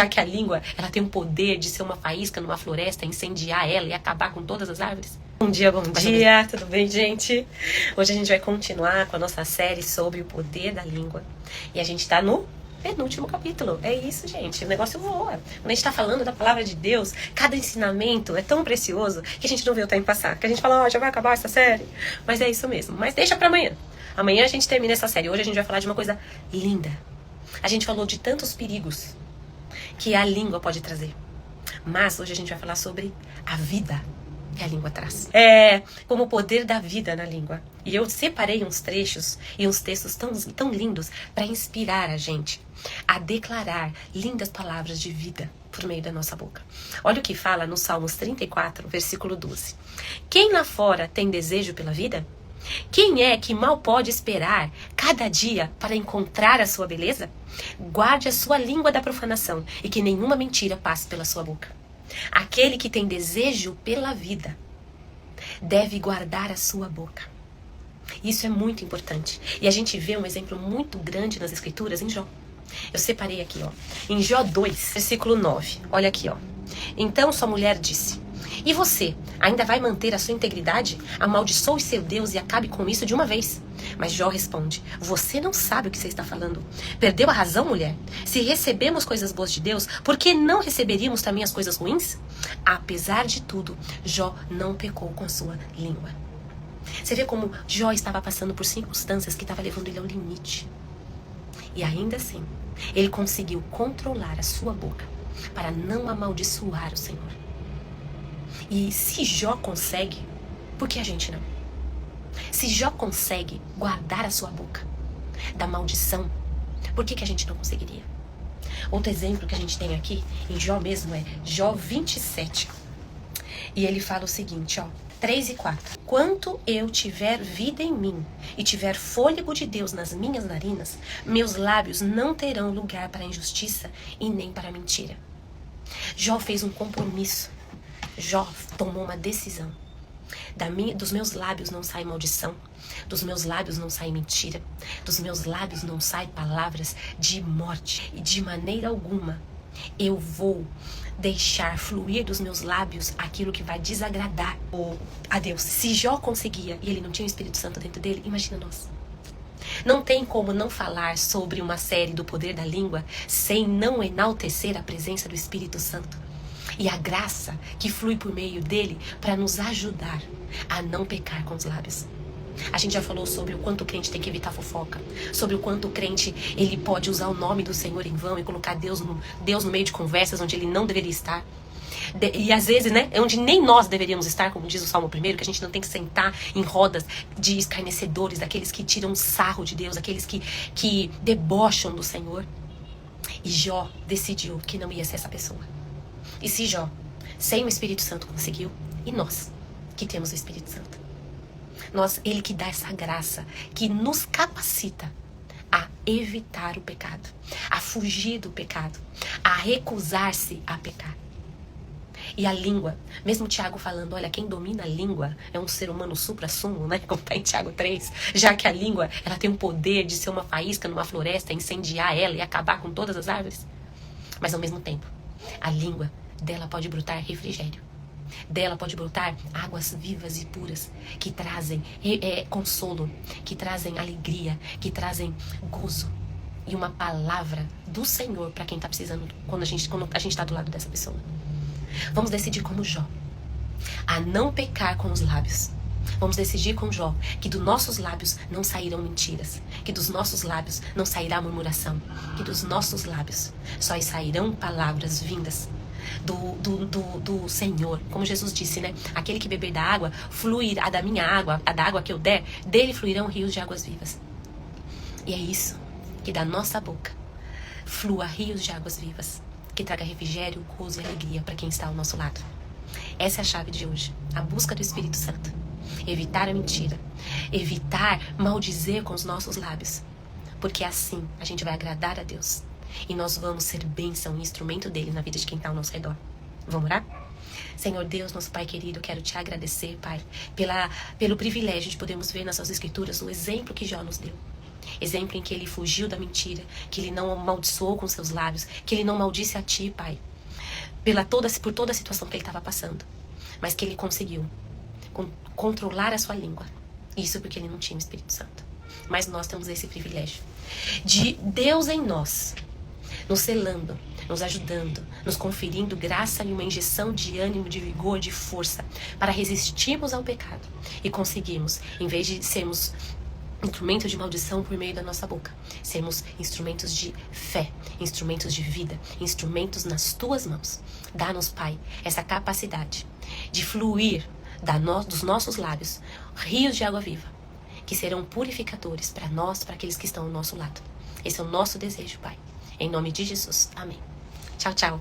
Já que a língua, ela tem o poder de ser uma faísca numa floresta, incendiar ela e acabar com todas as árvores. Bom dia, tudo bem, gente? Hoje a gente vai continuar com a nossa série sobre o poder da língua. E a gente tá no penúltimo capítulo. É isso, gente, o negócio voa. Quando a gente tá falando da palavra de Deus, cada ensinamento é tão precioso que a gente não vê o tempo passar. Que a gente fala, já vai acabar essa série. Mas é isso mesmo, mas deixa pra amanhã. Amanhã a gente termina essa série. Hoje a gente vai falar de uma coisa linda. A gente falou de tantos perigos que a língua pode trazer. Mas hoje a gente vai falar sobre a vida que a língua traz. Como o poder da vida na língua. E eu separei uns trechos e uns textos tão lindos para inspirar a gente a declarar lindas palavras de vida por meio da nossa boca. Olha o que fala no Salmos 34, versículo 12. Quem lá fora tem desejo pela vida? Quem é que mal pode esperar cada dia para encontrar a sua beleza? Guarde a sua língua da profanação e que nenhuma mentira passe pela sua boca. Aquele que tem desejo pela vida deve guardar a sua boca. Isso é muito importante. E a gente vê um exemplo muito grande nas escrituras em Jó. Eu separei aqui, ó. Em Jó 2, versículo 9. Olha aqui, ó. Então sua mulher disse: e você, ainda vai manter a sua integridade? Amaldiçoe seu Deus e acabe com isso de uma vez. Mas Jó responde: você não sabe o que você está falando. Perdeu a razão, mulher? Se recebemos coisas boas de Deus, por que não receberíamos também as coisas ruins? Apesar de tudo, Jó não pecou com a sua língua. Você vê como Jó estava passando por circunstâncias que estavam levando ele ao limite. E ainda assim, ele conseguiu controlar a sua boca para não amaldiçoar o Senhor. E se Jó consegue, por que a gente não? Se Jó consegue guardar a sua boca da maldição, por que a gente não conseguiria? Outro exemplo que a gente tem aqui, em Jó mesmo, é Jó 27. E ele fala o seguinte, ó, 3 e 4. Quanto eu tiver vida em mim e tiver fôlego de Deus nas minhas narinas, meus lábios não terão lugar para a injustiça e nem para a mentira. Jó fez um compromisso. Jó tomou uma decisão. Dos meus lábios não sai maldição. Dos meus lábios não sai mentira. Dos meus lábios não sai palavras de morte. E de maneira alguma eu vou deixar fluir dos meus lábios aquilo que vai desagradar a Deus. Se Jó conseguia e ele não tinha o Espírito Santo dentro dele, imagina nós. Não tem como não falar sobre uma série do poder da língua sem não enaltecer a presença do Espírito Santo e a graça que flui por meio dele para nos ajudar a não pecar com os lábios. A gente já falou sobre o quanto o crente tem que evitar fofoca, sobre o quanto o crente ele pode usar o nome do Senhor em vão e colocar Deus no meio de conversas onde ele não deveria estar. E às vezes, né, é onde nem nós deveríamos estar, como diz o Salmo 1, que a gente não tem que sentar em rodas de escarnecedores, daqueles que tiram sarro de Deus, aqueles que debocham do Senhor. E Jó decidiu que não ia ser essa pessoa. E se Jó, sem o Espírito Santo, conseguiu, e nós, que temos o Espírito Santo? Ele que dá essa graça, que nos capacita a evitar o pecado, a fugir do pecado, a recusar-se a pecar. E a língua, mesmo Tiago falando, olha, quem domina a língua é um ser humano supra-sumo, né? Como está em Tiago 3, já que a língua, ela tem o poder de ser uma faísca numa floresta, incendiar ela e acabar com todas as árvores. Mas ao mesmo tempo, a língua dela pode brotar refrigério. Dela pode brotar águas vivas e puras que trazem consolo, que trazem alegria, que trazem gozo. E uma palavra do Senhor para quem está precisando quando a gente está do lado dessa pessoa. Vamos decidir como Jó a não pecar com os lábios. Vamos decidir com Jó que dos nossos lábios não sairão mentiras, que dos nossos lábios não sairá murmuração, que dos nossos lábios só sairão palavras vindas do Senhor. Como Jesus disse, né? Aquele que beber da água, fluirá da minha água, da água que eu der, dele fluirão rios de águas vivas. E é isso, que da nossa boca flua rios de águas vivas, que traga refrigério, gozo e alegria para quem está ao nosso lado. Essa é a chave de hoje, a busca do Espírito Santo. Evitar a mentira, evitar maldizer com os nossos lábios, porque assim a gente vai agradar a Deus. E nós vamos ser bênção e instrumento dele na vida de quem está ao nosso redor. Vamos orar? Senhor Deus, nosso Pai querido, eu quero te agradecer, Pai, pelo privilégio de podermos ver nas suas escrituras o exemplo que Jó nos deu. Exemplo em que ele fugiu da mentira, que ele não amaldiçoou com seus lábios, que ele não maldisse a ti, Pai, por toda a situação que ele estava passando. Mas que ele conseguiu controlar a sua língua. Isso porque ele não tinha o Espírito Santo. Mas nós temos esse privilégio de Deus em nós, nos selando, nos ajudando, nos conferindo graça e uma injeção de ânimo, de vigor, de força, para resistirmos ao pecado e conseguirmos, em vez de sermos instrumentos de maldição por meio da nossa boca, sermos instrumentos de fé, instrumentos de vida, instrumentos nas tuas mãos. Dá-nos, Pai, essa capacidade de fluir dos nossos lábios rios de água viva, que serão purificadores para nós, para aqueles que estão ao nosso lado. Esse é o nosso desejo, Pai. Em nome de Jesus. Amém. Tchau, tchau.